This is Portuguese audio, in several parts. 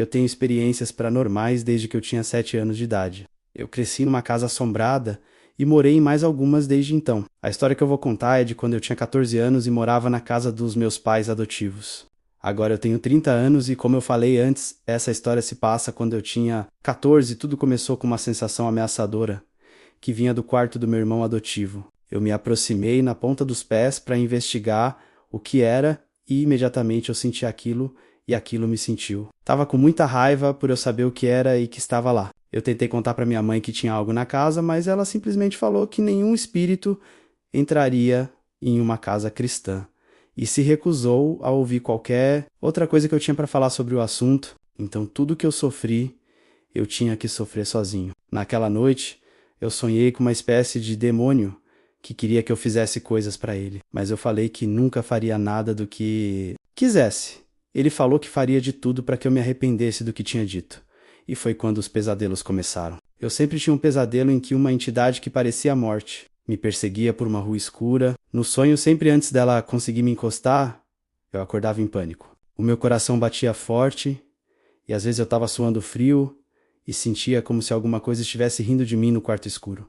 Eu tenho experiências paranormais desde que eu tinha 7 anos de idade. Eu cresci numa casa assombrada e morei em mais algumas desde então. A história que eu vou contar é de quando eu tinha 14 anos e morava na casa dos meus pais adotivos. Agora eu tenho 30 anos e, como eu falei antes, essa história se passa quando eu tinha 14 e tudo começou com uma sensação ameaçadora que vinha do quarto do meu irmão adotivo. Eu me aproximei na ponta dos pés para investigar o que era e imediatamente eu senti aquilo e aquilo me sentiu. Tava com muita raiva por eu saber o que era e que estava lá. Eu tentei contar para minha mãe que tinha algo na casa, mas ela simplesmente falou que nenhum espírito entraria em uma casa cristã e se recusou a ouvir qualquer outra coisa que eu tinha para falar sobre o assunto. Então tudo que eu sofri, eu tinha que sofrer sozinho. Naquela noite, eu sonhei com uma espécie de demônio que queria que eu fizesse coisas para ele, mas eu falei que nunca faria nada do que quisesse. Ele falou que faria de tudo para que eu me arrependesse do que tinha dito. E foi quando os pesadelos começaram. Eu sempre tinha um pesadelo em que uma entidade que parecia a morte me perseguia por uma rua escura. No sonho, sempre antes dela conseguir me encostar, eu acordava em pânico. O meu coração batia forte e às vezes eu estava suando frio e sentia como se alguma coisa estivesse rindo de mim no quarto escuro.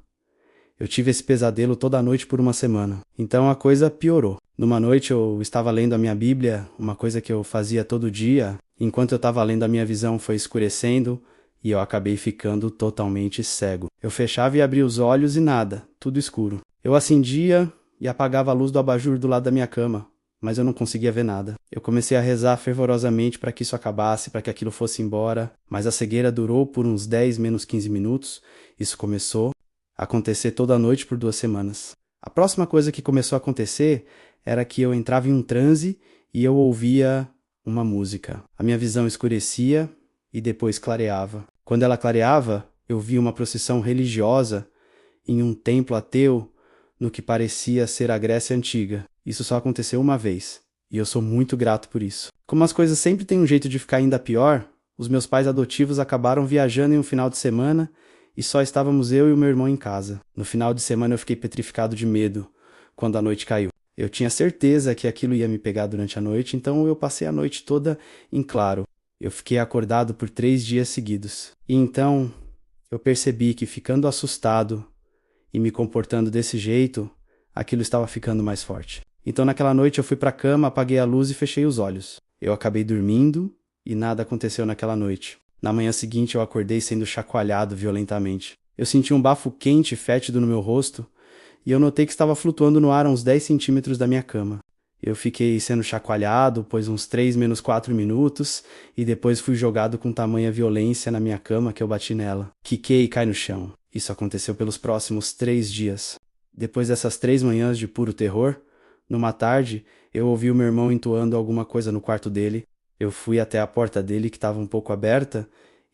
Eu tive esse pesadelo toda noite por uma semana. Então a coisa piorou. Numa noite eu estava lendo a minha Bíblia, uma coisa que eu fazia todo dia. Enquanto eu estava lendo, a minha visão foi escurecendo e eu acabei ficando totalmente cego. Eu fechava e abria os olhos e nada, tudo escuro. Eu acendia e apagava a luz do abajur do lado da minha cama, mas eu não conseguia ver nada. Eu comecei a rezar fervorosamente para que isso acabasse, para que aquilo fosse embora, mas a cegueira durou por uns 10 menos 15 minutos. Isso começou a acontecer toda noite por 2 semanas. A próxima coisa que começou a acontecer era que eu entrava em um transe e eu ouvia uma música. A minha visão escurecia e depois clareava. Quando ela clareava, eu via uma procissão religiosa em um templo ateu no que parecia ser a Grécia Antiga. Isso só aconteceu uma vez, e eu sou muito grato por isso. Como as coisas sempre têm um jeito de ficar ainda pior, os meus pais adotivos acabaram viajando em um final de semana e só estávamos eu e o meu irmão em casa. No final de semana eu fiquei petrificado de medo quando a noite caiu. Eu tinha certeza que aquilo ia me pegar durante a noite, então eu passei a noite toda em claro. Eu fiquei acordado por 3 dias seguidos. E então eu percebi que, ficando assustado e me comportando desse jeito, aquilo estava ficando mais forte. Então naquela noite eu fui para a cama, apaguei a luz e fechei os olhos. Eu acabei dormindo e nada aconteceu naquela noite. Na manhã seguinte eu acordei sendo chacoalhado violentamente. Eu senti um bafo quente e fétido no meu rosto e eu notei que estava flutuando no ar a uns 10 centímetros da minha cama. Eu fiquei sendo chacoalhado por uns 3 menos 4 minutos e depois fui jogado com tamanha violência na minha cama que eu bati nela. Quiquei e caí no chão. Isso aconteceu pelos próximos 3 dias. Depois dessas 3 manhãs de puro terror, numa tarde, eu ouvi o meu irmão entoando alguma coisa no quarto dele. Eu fui até a porta dele, que estava um pouco aberta,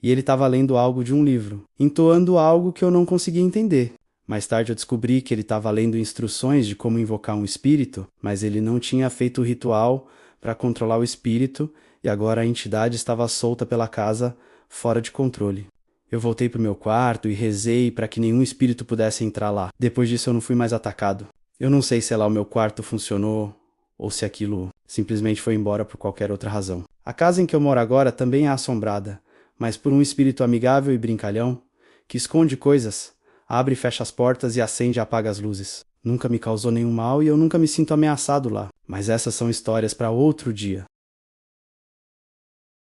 e ele estava lendo algo de um livro, entoando algo que eu não conseguia entender. Mais tarde eu descobri que ele estava lendo instruções de como invocar um espírito, mas ele não tinha feito o ritual para controlar o espírito e agora a entidade estava solta pela casa, fora de controle. Eu voltei para o meu quarto e rezei para que nenhum espírito pudesse entrar lá. Depois disso eu não fui mais atacado. Eu não sei se lá o meu quarto funcionou ou se aquilo simplesmente foi embora por qualquer outra razão. A casa em que eu moro agora também é assombrada, mas por um espírito amigável e brincalhão, que esconde coisas, abre e fecha as portas e acende e apaga as luzes. Nunca me causou nenhum mal e eu nunca me sinto ameaçado lá. Mas essas são histórias para outro dia.